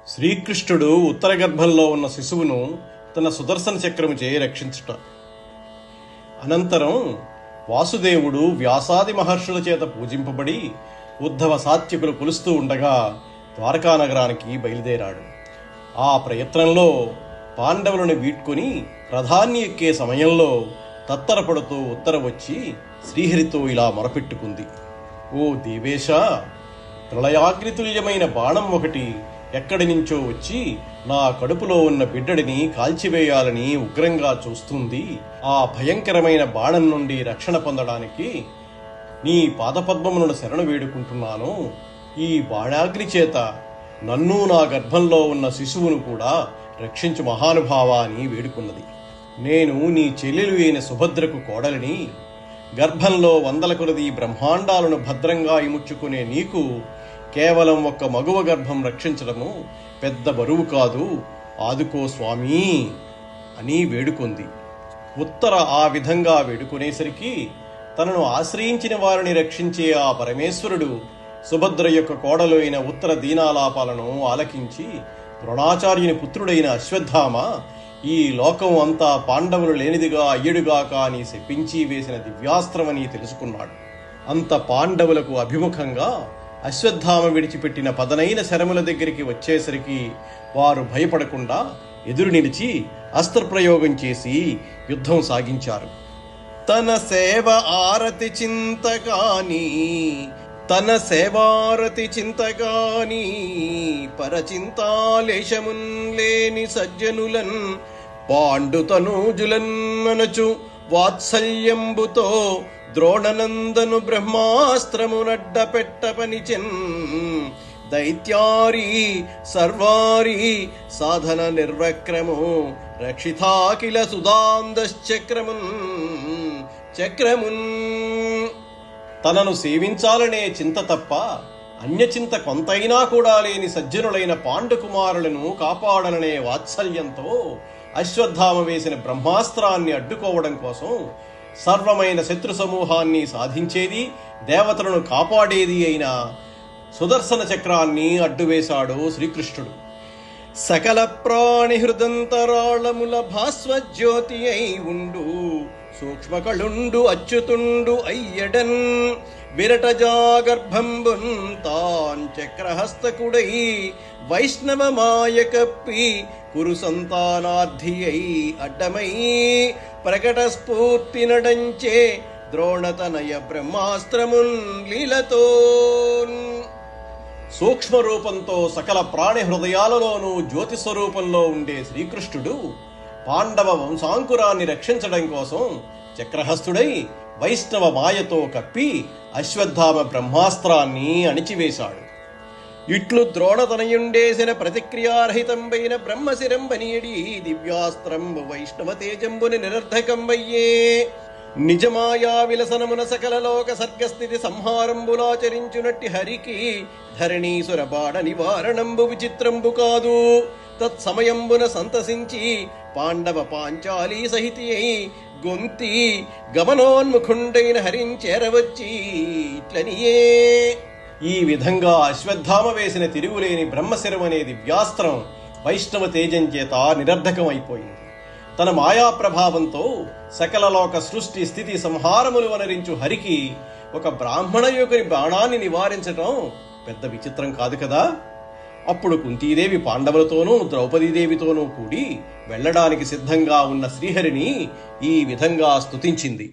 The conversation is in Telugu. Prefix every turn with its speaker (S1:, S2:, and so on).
S1: శ్రీకృష్ణుడు ఉత్తర గర్భంలో ఉన్న శిశువును తన సుదర్శన చక్రముచే రక్షించుట. అనంతరం వాసుదేవుడు వ్యాసాది మహర్షుల చేత పూజింపబడి ఉద్ధవ సాత్యకులు కొలుస్తూ ఉండగా ద్వారకా నగరానికి బయలుదేరాడు. ఆ ప్రయత్నంలో పాండవులను వీడ్కొని రథాన్ని ఎక్కే సమయంలో తత్తరపడుతూ ఉత్తర వచ్చి శ్రీహరితో ఇలా మొరపెట్టుకుంది. ఓ దేవేశ, ప్రళయాగ్నితుల్యమైన బాణం ఒకటి ఎక్కడి నుంచో వచ్చి నా కడుపులో ఉన్న బిడ్డడిని కాల్చివేయాలని ఉగ్రంగా చూస్తుంది. ఆ భయంకరమైన బాణం నుండి రక్షణ పొందడానికి నీ పాదపద్మములను శరణు వేడుకుంటున్నాను. ఈ బాణాగ్ని చేత నన్ను నా గర్భంలో ఉన్న శిశువును కూడా రక్షించు మహానుభావా అని వేడుకున్నది. నేను నీ చెల్లెలు అయిన సుభద్రకు కోడలిని. గర్భంలో వందల కొలది బ్రహ్మాండాలను భద్రంగా ఇముడ్చుకునే నీకు కేవలం ఒక్క మగువ గర్భం రక్షించడము పెద్ద బరువు కాదు, ఆదుకో స్వామీ అని వేడుకుంది. ఉత్తర ఆ విధంగా వేడుకునేసరికి తనను ఆశ్రయించిన వారిని రక్షించే ఆ పరమేశ్వరుడు సుభద్ర యొక్క కోడలు అయిన ఉత్తర దీనాలాపాలను ఆలకించి, ద్రోణాచార్యుని పుత్రుడైన అశ్వత్థామ ఈ లోకం అంతా పాండవులు లేనిదిగా అయ్యడుగాక అని శపించి వేసిన దివ్యాస్త్రమని తెలుసుకున్నాడు. అంత పాండవులకు అభిముఖంగా అశ్వత్థామ విడిచిపెట్టిన పదనైన శరముల దగ్గరికి వచ్చేసరికి వారు భయపడకుండా ఎదురు నిలిచి అస్త్రప్రయోగం చేసి యుద్ధం సాగించారు. తన సేవ ఆరతి చింతగాని పరచింతాలేశమున్ లేని సజ్జనులన్ పాండుతనూజులన్ మనచు వాత్సల్యంబుతో ద్రోణనందను బ్రహ్మాస్త్రమునడ్డ పెట్ట పనిచెన్ దైత్యారి సర్వారి సాధన నిర్వక్రము రక్షితాకిల సుదాందశ్చక్రమున్ తనను సేవించాలనే చింత తప్ప అన్యచింత కొంతైనా కూడా లేని సజ్జనులైన పాండుకుమారులను కాపాడననే వాత్సల్యంతో అశ్వత్థామ వేసిన బ్రహ్మాస్త్రాన్ని అడ్డుకోవడం కోసం సర్వమైన శత్రు సమూహాన్ని సాధించేది, దేవతలను కాపాడేది అయిన సుదర్శన చక్రాన్ని అడ్డువేశాడు శ్రీకృష్ణుడు. సకల ప్రాణి హృదంతరాళముల భాస్వజ్యోతి అయి ఉండు సూక్ష్మకళుండు అచ్యుతుండు అయ్యడన్ విరటజాగర్భంబున్ తాన్ చక్రహస్తకుడై వైష్ణవ మాయ కప్పి కురు సంతానార్థి అయి అడ్డమై ప్రకట స్ఫూర్తి నడంచే ద్రోణతనయ బ్రహ్మాస్త్రమున్ లీలతో. సూక్ష్మ రూపంతో సకల ప్రాణి హృదయాలలోనూ జ్యోతి స్వరూపంలో ఉండే శ్రీకృష్ణుడు పాండవ వంశాంకురాన్ని రక్షించడం కోసం చక్రహస్తుడై వైష్ణవ మాయతో కప్పి అశ్వత్థామ బ్రహ్మాస్త్రాన్ని అణిచివేశాడు. ఇట్లు ద్రోణతనయుండేసిన ప్రతిక్రియారహితంబైన బ్రహ్మశిరంబనియడి దివ్యాస్త్రంబు వైష్ణవ తేజంబుని నిరర్ధకంబయ్యే. నిజమాయా విలసనమున సకల లోక సర్గస్థితి సంహారంబులాచరించునట్టి హరికి ధరణీసుర బాణ నివారణంబు విచిత్రంబు కాదు. తత్సమయంబున సంతసించి పాండవ పాంచాలీ సహితి అయి గొంతి గమనోన్ముఖుండైన హరించేరవచ్చి ఇట్లనియే. ఈ విధంగా అశ్వత్థామ వేసిన తిరుగులేని బ్రహ్మశిరం అనే దివ్యాస్త్రం వైష్ణవ తేజం చేత నిరర్ధకమైపోయింది. తన మాయా ప్రభావంతో సకల లోక సృష్టి స్థితి సంహారములు వనరించు హరికి ఒక బ్రాహ్మణ యువకుని బాణాన్ని నివారించటం పెద్ద విచిత్రం కాదు కదా. అప్పుడు కుంతీదేవి పాండవులతోనూ ద్రౌపదీదేవితోనూ కూడి వెళ్లడానికి సిద్ధంగా ఉన్న శ్రీహరిని ఈ విధంగా స్తుతించింది.